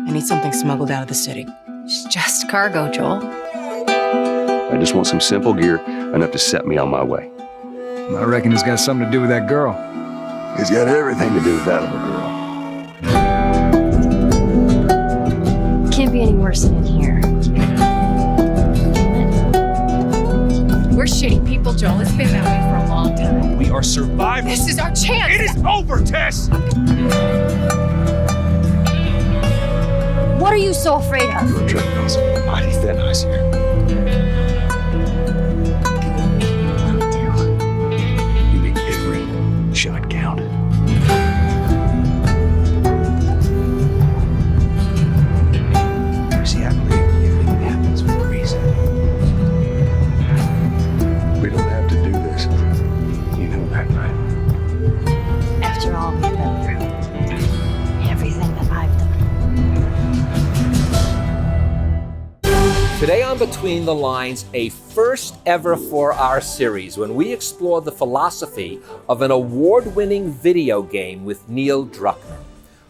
I need something smuggled out of the city. It's just cargo, Joel. I just want some simple gear, enough to set me on my way. I reckon it's got something to do with that girl. It's got everything to do with that little girl. Can't be any worse than in here. We're shitty people, Joel. It's been that way for a long time. We are survivors. This is our chance. It is over, Tess! What are you so afraid of? You're treading on some mighty thin ice here. You mean Kibrick? Shot counted. See, I believe everything happens for a reason. We don't have to do this. You know that, right? After all we've been through, everything that I've done. Today on Between the Lines, a first ever for our series when we explore the philosophy of an award-winning video game with Neil Druckmann.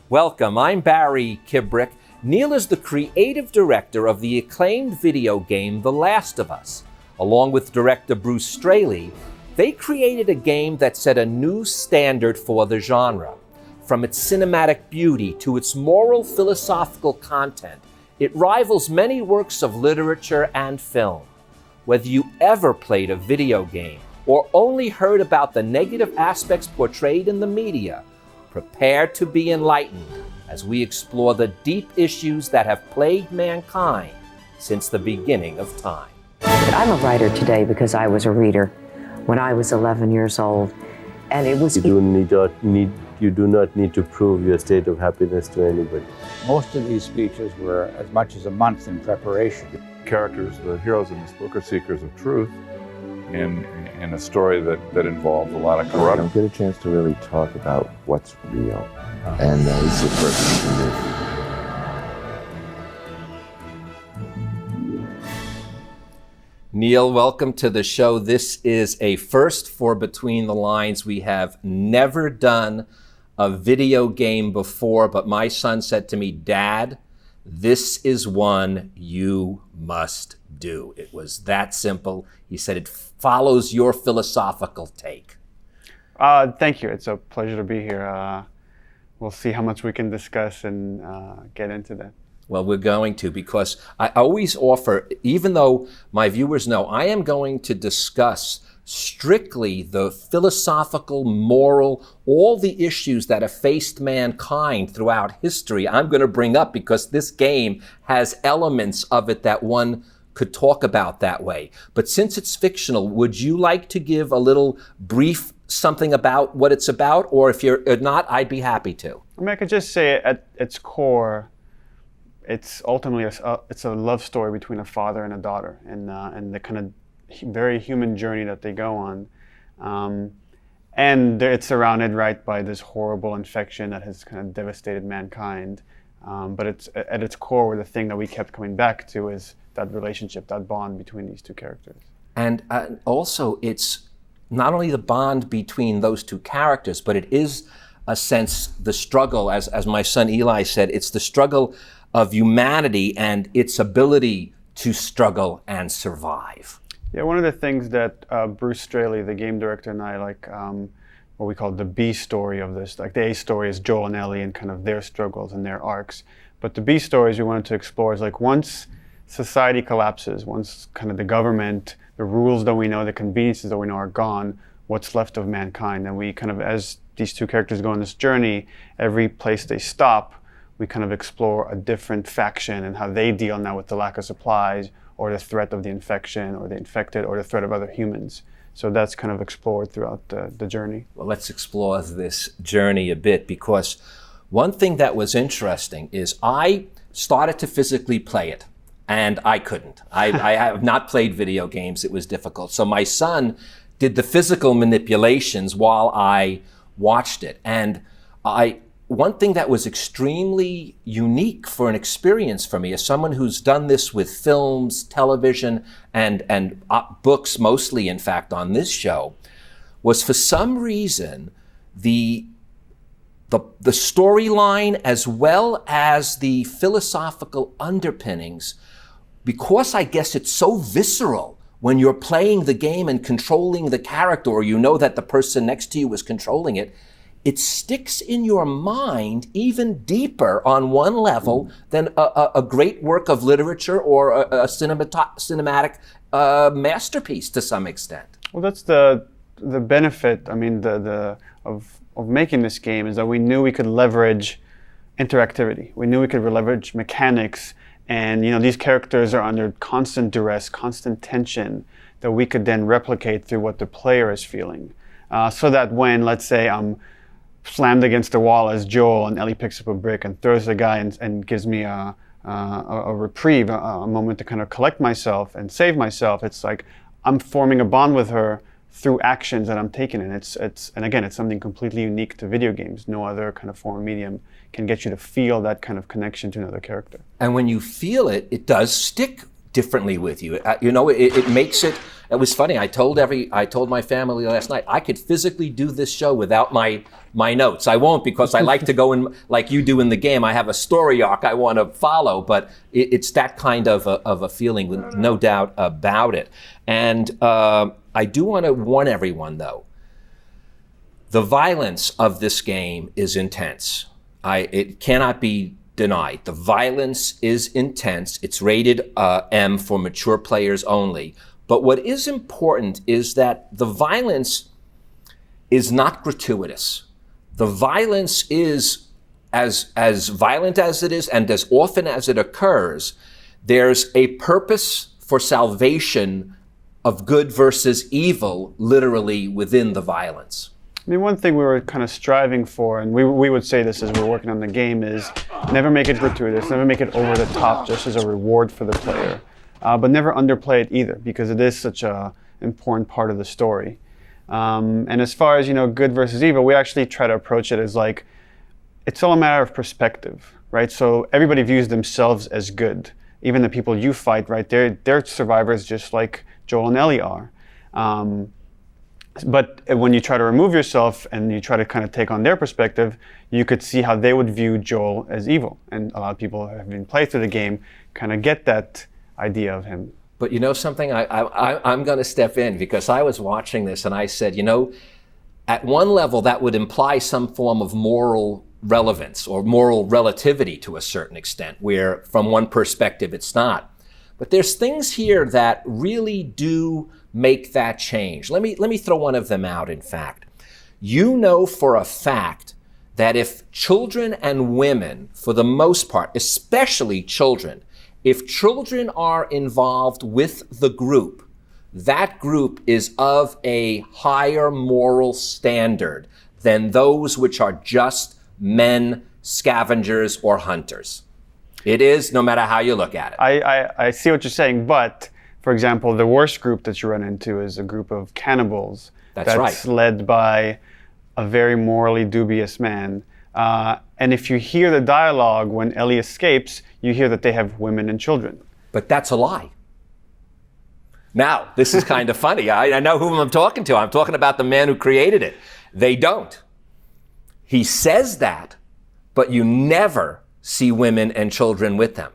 Welcome, I'm Barry Kibrick. Neil is the creative director of the acclaimed video game The Last of Us. Along with director Bruce Straley, they created a game that set a new standard for the genre. From its cinematic beauty to its moral philosophical content, it rivals many works of literature and film. Whether you ever played a video game or only heard about the negative aspects portrayed in the media, prepare to be enlightened as we explore the deep issues that have plagued mankind since the beginning of time. But I'm a writer today because I was a reader when I was 11 years old, and it was... You do not need to prove your state of happiness to anybody. Most of these speeches were as much as a month in preparation. Characters, the heroes in this book, are seekers of truth in a story that involves a lot of I corruption. don't get a chance to really talk about what's real, and this is the first thing to do. Neil, welcome to the show. This is a first for Between the Lines. We have never done a video game before, but my son said to me, "Dad, this is one you must do." It was that simple. He said it follows your philosophical take. Thank you. It's a pleasure to be here. We'll see how much we can discuss and get into that. Well, we're going to, because I always offer, even though my viewers know, I am going to discuss strictly the philosophical, moral, all the issues that have faced mankind throughout history. I'm going to bring up because this game has elements of it that one could talk about that way. But since it's fictional, would you like to give a little brief something about what it's about? Or if you're not, I'd be happy to. I mean, I could just say at its core, it's ultimately it's a love story between a father and a daughter, and the kind of very human journey that they go on. And it's surrounded, right, by this horrible infection that has kind of devastated mankind. But it's at its core, the thing that we kept coming back to is that relationship, that bond between these two characters. And also, it's not only the bond between those two characters, but it is a sense, the struggle, as my son Eli said, it's the struggle of humanity and its ability to struggle and survive. Yeah, one of the things that Bruce Straley, the game director, and I like what we call the B story of this. Like the A story is Joel and Ellie and kind of their struggles and their arcs. But the B stories we wanted to explore is like once society collapses, once kind of the government, the rules that we know, the conveniences that we know are gone, what's left of mankind? And we kind of, as these two characters go on this journey, every place they stop, we kind of explore a different faction and how they deal now with the lack of supplies or the threat of the infection or the infected or the threat of other humans. So that's kind of explored throughout the journey. Well, let's explore this journey a bit, because one thing that was interesting is I started to physically play it and I couldn't. I have not played video games. It was difficult. So my son did the physical manipulations while I watched it. And one thing that was extremely unique for an experience for me as someone who's done this with films, television, and books mostly, in fact, on this show, was for some reason, the the storyline as well as the philosophical underpinnings, because I guess it's so visceral when you're playing the game and controlling the character, or you know that the person next to you is controlling it, it sticks in your mind even deeper on one level than a great work of literature or a cinematic masterpiece to some extent. Well, that's the benefit. I mean, of making this game is that we knew we could leverage interactivity. We knew we could leverage mechanics, and these characters are under constant duress, constant tension that we could then replicate through what the player is feeling. So that when, let's say, I'm slammed against the wall as Joel and Ellie picks up a brick and throws the guy and gives me a reprieve, a moment to kind of collect myself and save myself, it's like I'm forming a bond with her through actions that I'm taking, and and again, it's something completely unique to video games. No other kind of form of medium can get you to feel that kind of connection to another character. And when you feel it, it does stick differently with you. It makes it. It was funny. I told my family last night I could physically do this show without my notes. I won't, because I like to go in like you do in the game. I have a story arc I want to follow, but it's that kind of a feeling, with no doubt about it. And I do want to warn everyone, though. The violence of this game is intense. It cannot be denied. The violence is intense. It's rated M for mature players only. But what is important is that the violence is not gratuitous. The violence is as violent as it is, and as often as it occurs, there's a purpose for salvation of good versus evil, literally, within the violence. I mean, one thing we were kind of striving for, and we would say this as we're working on the game, is never make it gratuitous, never make it over the top just as a reward for the player, but never underplay it either, because it is such an important part of the story. And as far as, good versus evil, we actually try to approach it as like, it's all a matter of perspective, right? So everybody views themselves as good. Even the people you fight, right? They're survivors just like Joel and Ellie are. But when you try to remove yourself and you try to kind of take on their perspective, you could see how they would view Joel as evil. And a lot of people who have been played through the game kind of get that idea of him. But you know something? I'm going to step in, because I was watching this and I said, at one level that would imply some form of moral relevance or moral relativity to a certain extent, where from one perspective it's not. But there's things here that really do make that change. Let me throw one of them out, in fact. You know for a fact that if children and women, for the most part, especially children, if children are involved with the group, that group is of a higher moral standard than those which are just men, scavengers, or hunters. It is, no matter how you look at it. I see what you're saying, but for example, the worst group that you run into is a group of cannibals. That's right. Led by a very morally dubious man. And if you hear the dialogue when Ellie escapes, you hear that they have women and children. But that's a lie. Now, this is kind of funny. I know whom I'm talking to. I'm talking about the man who created it. They don't. He says that, but you never see women and children with them.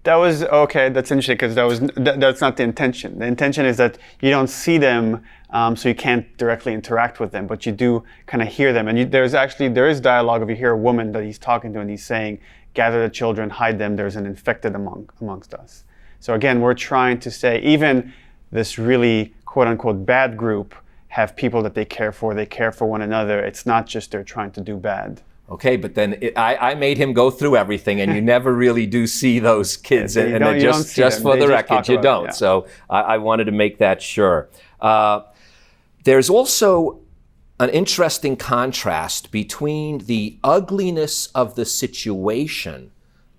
That was, okay, that's interesting, because that's not the intention. The intention is that you don't see them, so you can't directly interact with them, but you do kind of hear them. And there is dialogue if you hear a woman that he's talking to and he's saying, gather the children, hide them, there's an infected amongst us. So again, we're trying to say, even this really quote unquote bad group have people that they care for one another. It's not just they're trying to do bad. Okay, but then I made him go through everything, and you never really do see those kids. And just for the record, you don't. Yeah. So I wanted to make that sure. There's also an interesting contrast between the ugliness of the situation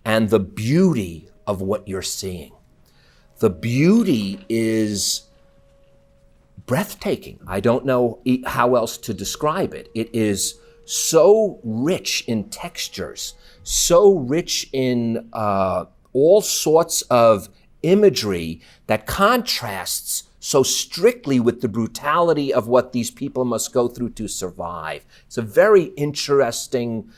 and the beauty of what you're seeing. The beauty is breathtaking. I don't know how else to describe it. It is so rich in textures, so rich in all sorts of imagery that contrasts so strictly with the brutality of what these people must go through to survive. It's a very interesting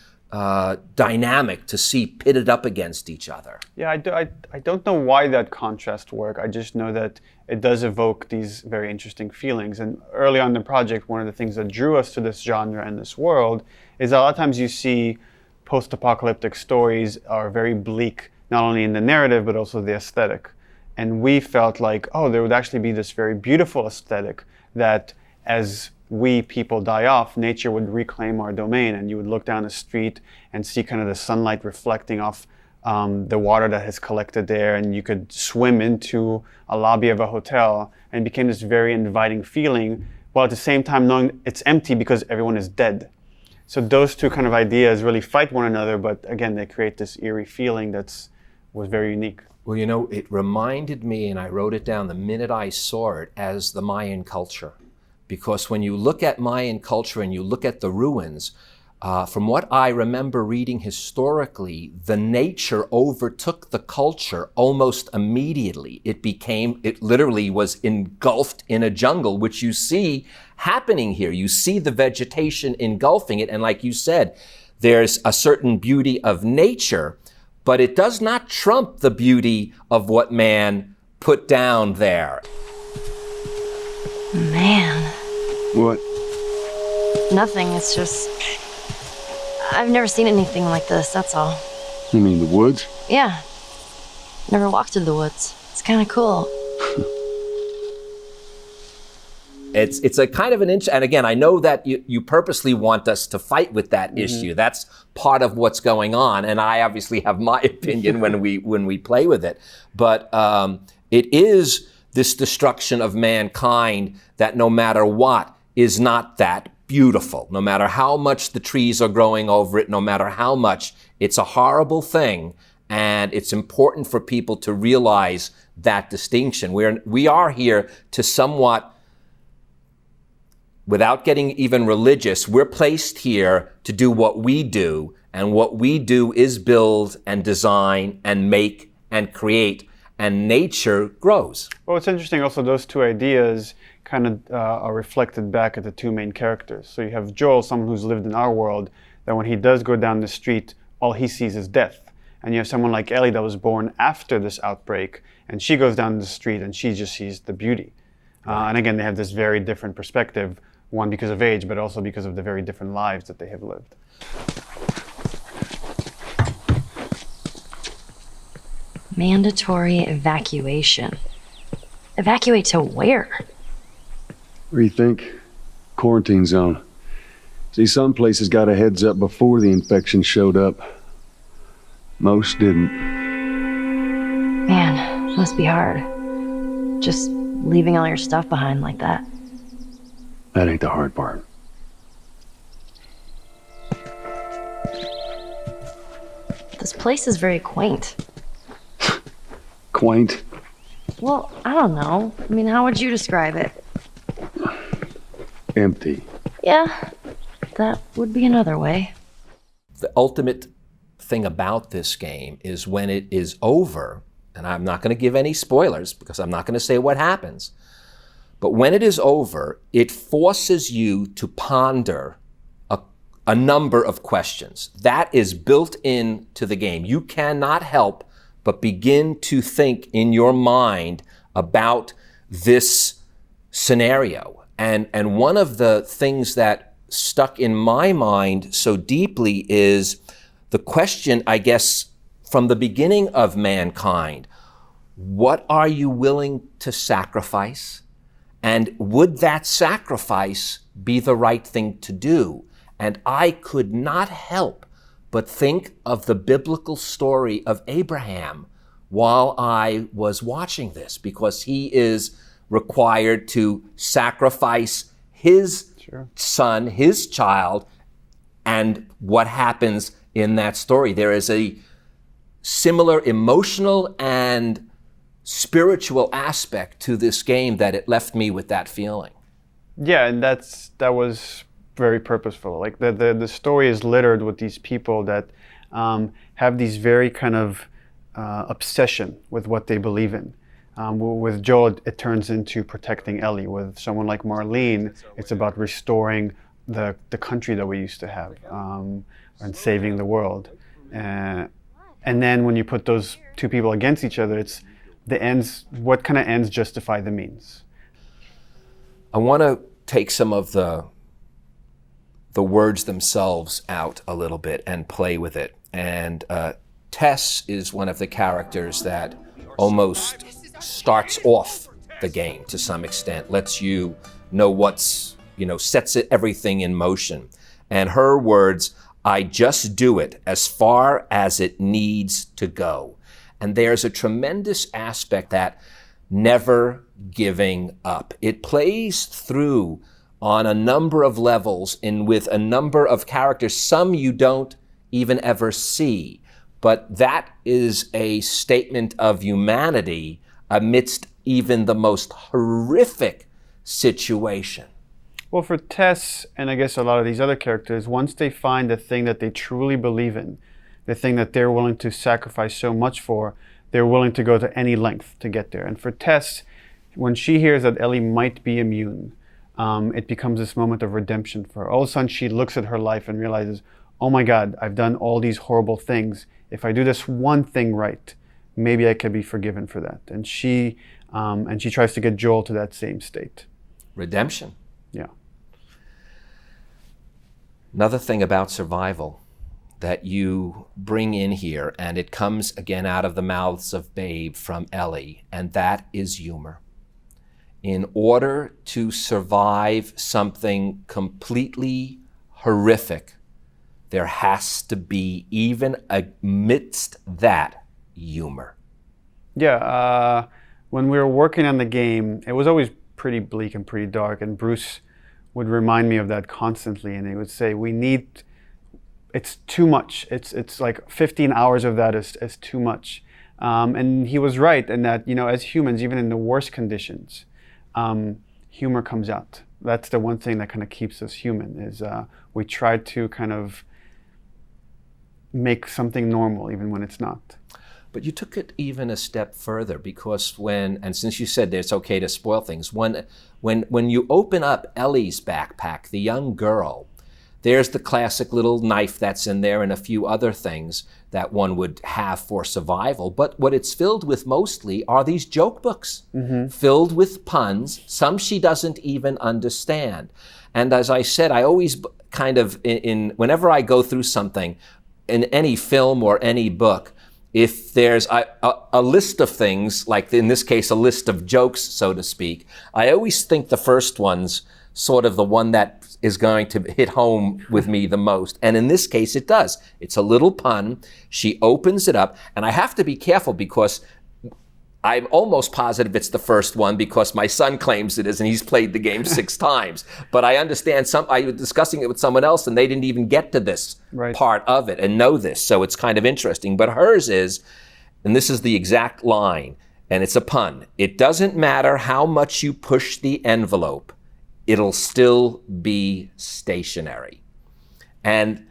dynamic to see pitted up against each other. Yeah, I don't know why that contrast works. I just know that it does evoke these very interesting feelings. And early on in the project, one of the things that drew us to this genre and this world is a lot of times you see post-apocalyptic stories are very bleak, not only in the narrative, but also the aesthetic. And we felt like, oh, there would actually be this very beautiful aesthetic that as we people die off, nature would reclaim our domain, and you would look down the street and see kind of the sunlight reflecting off the water that has collected there, and you could swim into a lobby of a hotel, and it became this very inviting feeling, while at the same time knowing it's empty because everyone is dead. So those two kind of ideas really fight one another, but again, they create this eerie feeling was very unique. Well, you know, it reminded me, and I wrote it down the minute I saw it, as the Mayan culture. Because when you look at Mayan culture and you look at the ruins, from what I remember reading historically, the nature overtook the culture almost immediately. It literally was engulfed in a jungle, which you see happening here. You see the vegetation engulfing it, and like you said, there's a certain beauty of nature, but it does not trump the beauty of what man put down there. Man. What? Nothing, it's just... I've never seen anything like this, that's all. You mean the woods? Yeah. Never walked through the woods. It's kind of cool. It's a kind of an and again, I know that you purposely want us to fight with that issue. That's part of what's going on, and I obviously have my opinion when we play with it. But it is this destruction of mankind that no matter what is not that beautiful. No matter how much the trees are growing over it, no matter how much, it's a horrible thing, and it's important for people to realize that distinction. We are here to somewhat, without getting even religious, we're placed here to do what we do, and what we do is build and design and make and create, and nature grows. Well, it's interesting also, those two ideas kind of are reflected back at the two main characters. So you have Joel, someone who's lived in our world, that when he does go down the street, all he sees is death. And you have someone like Ellie that was born after this outbreak, and she goes down the street and she just sees the beauty. And again, they have this very different perspective, one because of age, but also because of the very different lives that they have lived. Mandatory evacuation. Evacuate to where? Where do you think? Quarantine zone. See, some places got a heads up before the infection showed up. Most didn't. Man, it must be hard. Just leaving all your stuff behind like that. That ain't the hard part. This place is very quaint. Quaint? Well, I don't know. I mean, how would you describe it? Empty. Yeah, that would be another way. The ultimate thing about this game is when it is over, and I'm not going to give any spoilers because I'm not going to say what happens, but when it is over, it forces you to ponder a number of questions. That is built into the game. You cannot help but begin to think in your mind about this scenario. And one of the things that stuck in my mind so deeply is the question, I guess, from the beginning of mankind: what are you willing to sacrifice? And would that sacrifice be the right thing to do? And I could not help but think of the biblical story of Abraham while I was watching this, because he is required to sacrifice his son, his child, and what happens in that story. There is a similar emotional and spiritual aspect to this game that it left me with that feeling. Yeah, and that was very purposeful. Like the story is littered with these people that have these very kind of obsession with what they believe in. With Joel, it turns into protecting Ellie. With someone like Marlene, it's about restoring the country that we used to have, and saving the world. And then when you put those two people against each other, it's the ends. What kind of ends justify the means? I want to take some of the words themselves out a little bit and play with it. And Tess is one of the characters that almost starts off the game to some extent, lets you know what's, sets everything in motion. And her words, I just do it as far as it needs to go. And there's a tremendous aspect that never giving up. It plays through on a number of levels and with a number of characters, some you don't even ever see. But that is a statement of humanity amidst even the most horrific situation. Well, for Tess, and I guess a lot of these other characters, once they find the thing that they truly believe in, the thing that they're willing to sacrifice so much for, they're willing to go to any length to get there. And for Tess, when she hears that Ellie might be immune, it becomes this moment of redemption for her. All of a sudden, she looks at her life and realizes, oh my God, I've done all these horrible things. If I do this one thing right, maybe I could be forgiven for that. And she tries to get Joel to that same state. Redemption. Yeah. Another thing about survival that you bring in here, and it comes again out of the mouths of Babe from Ellie, and that is humor. In order to survive something completely horrific, there has to be, even amidst that, humor. Yeah, when we were working on the game, it was always pretty bleak and pretty dark, and Bruce would remind me of that constantly, and he would say, it's too much. It's like 15 hours of that is too much. And he was right in that, as humans, even in the worst conditions, humor comes out. That's the one thing that kind of keeps us human, is we try to kind of make something normal even when it's not. But you took it even a step further, because and since you said that it's okay to spoil things, when you open up Ellie's backpack, the young girl, there's the classic little knife that's in there and a few other things that one would have for survival. But what it's filled with mostly are these joke books, filled with puns, some she doesn't even understand. And as I said, I always kind of, whenever I go through something, in any film or any book, if there's a list of things, like in this case, a list of jokes, so to speak, I always think the first one's sort of the one that is going to hit home with me the most. And in this case, it does. It's a little pun. She opens it up, and I have to be careful because I'm almost positive it's the first one because my son claims it is, and he's played the game 6 times. But I understand I was discussing it with someone else, and they didn't even get to this part of it and know this. So it's kind of interesting. But hers is, and this is the exact line, and it's a pun. It doesn't matter how much you push the envelope, it'll still be stationary. And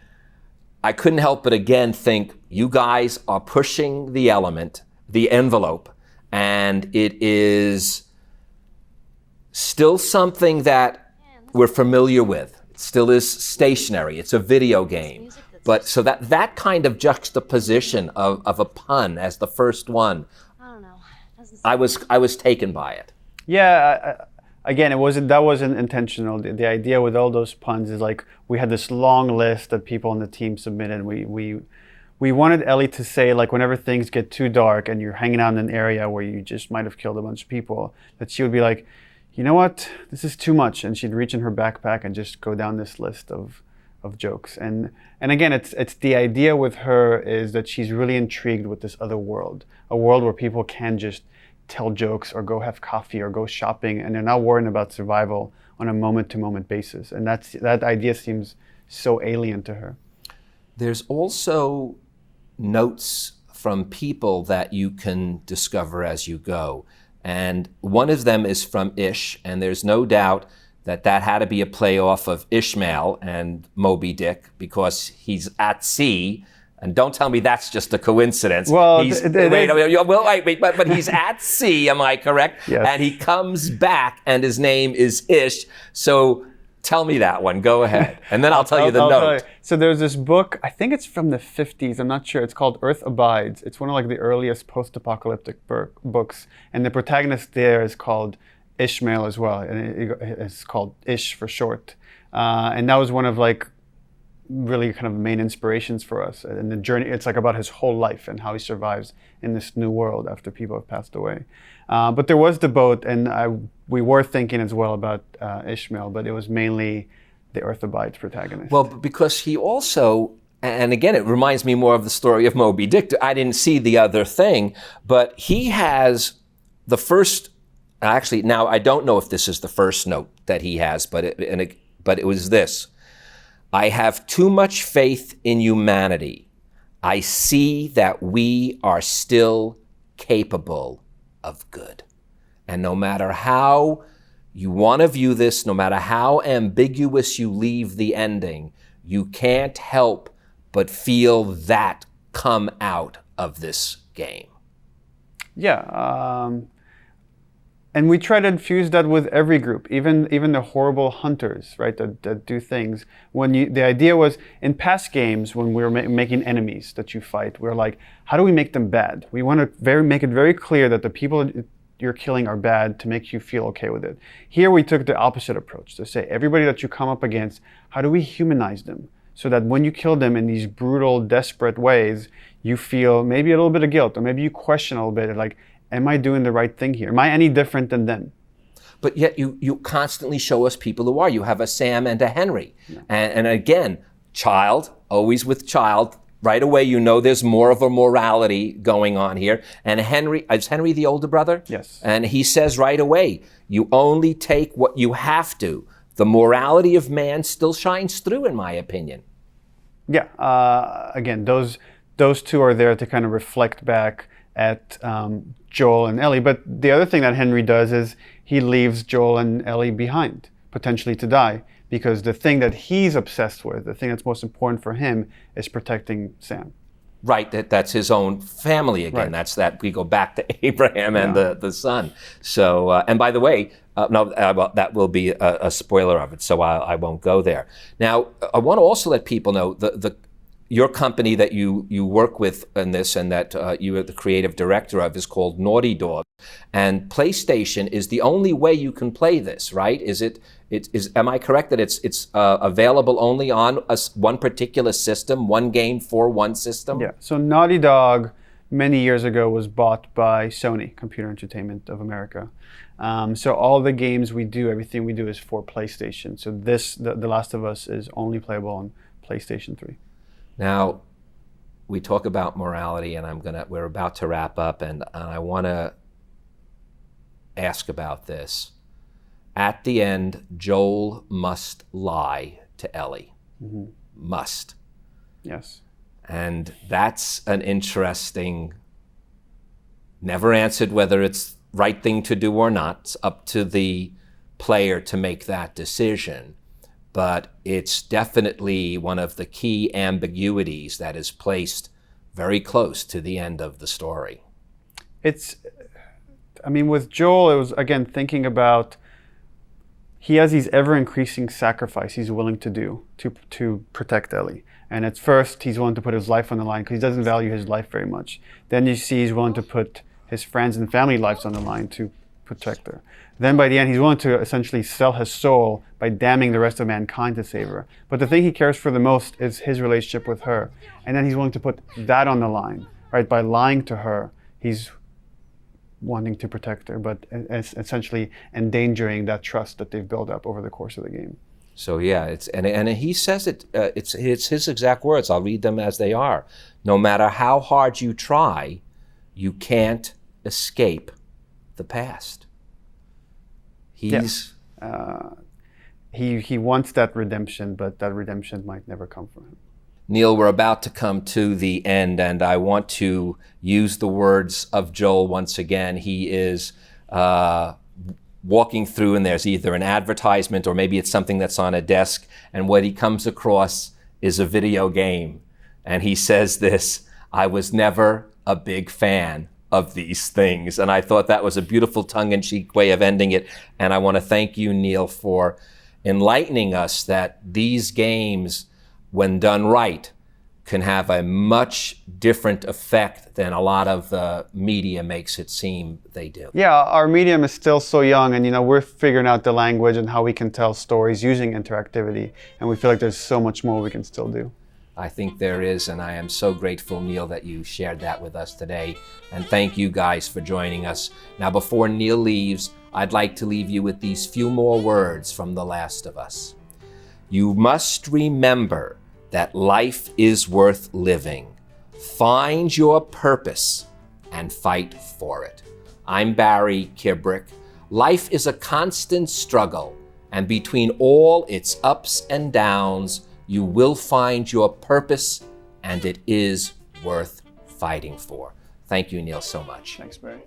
I couldn't help but again think, you guys are pushing the envelope, and it is still something that we're familiar with. It still is stationary. It's a video game. But so that kind of juxtaposition of a pun as the first one, I was taken by it. Yeah, again, that wasn't intentional. The idea with all those puns is like we had this long list that people on the team submitted. We wanted Ellie to say, like, whenever things get too dark and you're hanging out in an area where you just might have killed a bunch of people, that she would be like, you know what, this is too much. And she'd reach in her backpack and just go down this list of jokes. And again, it's the idea with her is that she's really intrigued with this other world, a world where people can just tell jokes or go have coffee or go shopping, and they're not worrying about survival on a moment-to-moment basis. And that idea seems so alien to her. There's also notes from people that you can discover as you go. And one of them is from Ish, and there's no doubt that had to be a play off of Ishmael and Moby Dick, because he's at sea And don't tell me that's just a coincidence. Well, but he's at sea, am I correct? Yes. And he comes back and his name is Ish. So tell me that one, go ahead. And then I'll tell you the note. So there's this book, I think it's from the 50s, I'm not sure. It's called Earth Abides. It's one of like the earliest post-apocalyptic books. And the protagonist there is called Ishmael as well. And it's called Ish for short. And that was one of like really kind of main inspirations for us. And the journey, it's like about his whole life and how he survives in this new world after people have passed away. But there was the boat, and we were thinking as well about Ishmael, but it was mainly the Earth Abides protagonist. Well, because he also, and again, it reminds me more of the story of Moby Dick. I didn't see the other thing, but he has the first, actually, now I don't know if this is the first note that he has, but it was this. I have too much faith in humanity. I see that we are still capable of good. And no matter how you want to view this, no matter how ambiguous you leave the ending, you can't help but feel that come out of this game. Yeah. And we try to infuse that with every group, even the horrible hunters, right, that do things. The idea was, in past games, when we were making enemies that you fight, we were like, how do we make them bad? We want to make it very clear that the people you're killing are bad to make you feel okay with it. Here we took the opposite approach, to say everybody that you come up against, how do we humanize them? So that when you kill them in these brutal, desperate ways, you feel maybe a little bit of guilt, or maybe you question a little bit, like, am I doing the right thing here? Am I any different than them? But yet you constantly show us people who are. You have a Sam and a Henry. Yeah. And again, child, always with child, right away you know there's more of a morality going on here. And Henry, is Henry the older brother? Yes. And he says right away, you only take what you have to. The morality of man still shines through, in my opinion. Yeah, again, those two are there to kind of reflect back at Joel and Ellie. But the other thing that Henry does is he leaves Joel and Ellie behind, potentially to die, because the thing that he's obsessed with, the thing that's most important for him, is protecting Sam. Right, that's his own family again. Right. That's that we go back to Abraham and the son. So, and by the way, well, that will be a spoiler of it, so I won't go there. Now, I want to also let people know your company that you work with in this and that you are the creative director of is called Naughty Dog. And PlayStation is the only way you can play this, right? Am I correct that it's available only on one particular system, one game for one system? Yeah, so Naughty Dog many years ago was bought by Sony, Computer Entertainment of America. So all the games we do, everything we do is for PlayStation. So The Last of Us is only playable on PlayStation 3. Now, we talk about morality, and we're about to wrap up, and I want to ask about this. At the end, Joel must lie to Ellie. Mm-hmm. Must. Yes. And that's an interesting, never answered whether it's right thing to do or not. It's up to the player to make that decision. But it's definitely one of the key ambiguities that is placed very close to the end of the story. With Joel, it was, again, thinking about, he has these ever-increasing sacrifice he's willing to do to protect Ellie. And at first, he's willing to put his life on the line because he doesn't value his life very much. Then you see he's willing to put his friends and family lives on the line to protect her. Then by the end, he's willing to essentially sell his soul by damning the rest of mankind to save her. But the thing he cares for the most is his relationship with her. And then he's willing to put that on the line, right? By lying to her, he's wanting to protect her, but essentially endangering that trust that they've built up over the course of the game. So yeah, and he says it's his exact words. I'll read them as they are. No matter how hard you try, you can't escape the past. He wants that redemption, but that redemption might never come from him. Neil, we're about to come to the end, and I want to use the words of Joel once again. He is walking through, and there's either an advertisement or maybe it's something that's on a desk, and what he comes across is a video game. And he says this, "I was never a big fan of these things." And I thought that was a beautiful tongue-in-cheek way of ending it. And I want to thank you, Neil, for enlightening us that these games, when done right, can have a much different effect than a lot of the media makes it seem they do. Yeah, our medium is still so young, and we're figuring out the language and how we can tell stories using interactivity, and we feel like there's so much more we can still do. I think there is, and I am so grateful, Neil, that you shared that with us today. And thank you guys for joining us. Now, before Neil leaves, I'd like to leave you with these few more words from The Last of Us. You must remember that life is worth living. Find your purpose and fight for it. I'm Barry Kibrick. Life is a constant struggle, and between all its ups and downs, you will find your purpose, and it is worth fighting for. Thank you, Neil, so much. Thanks, Barry.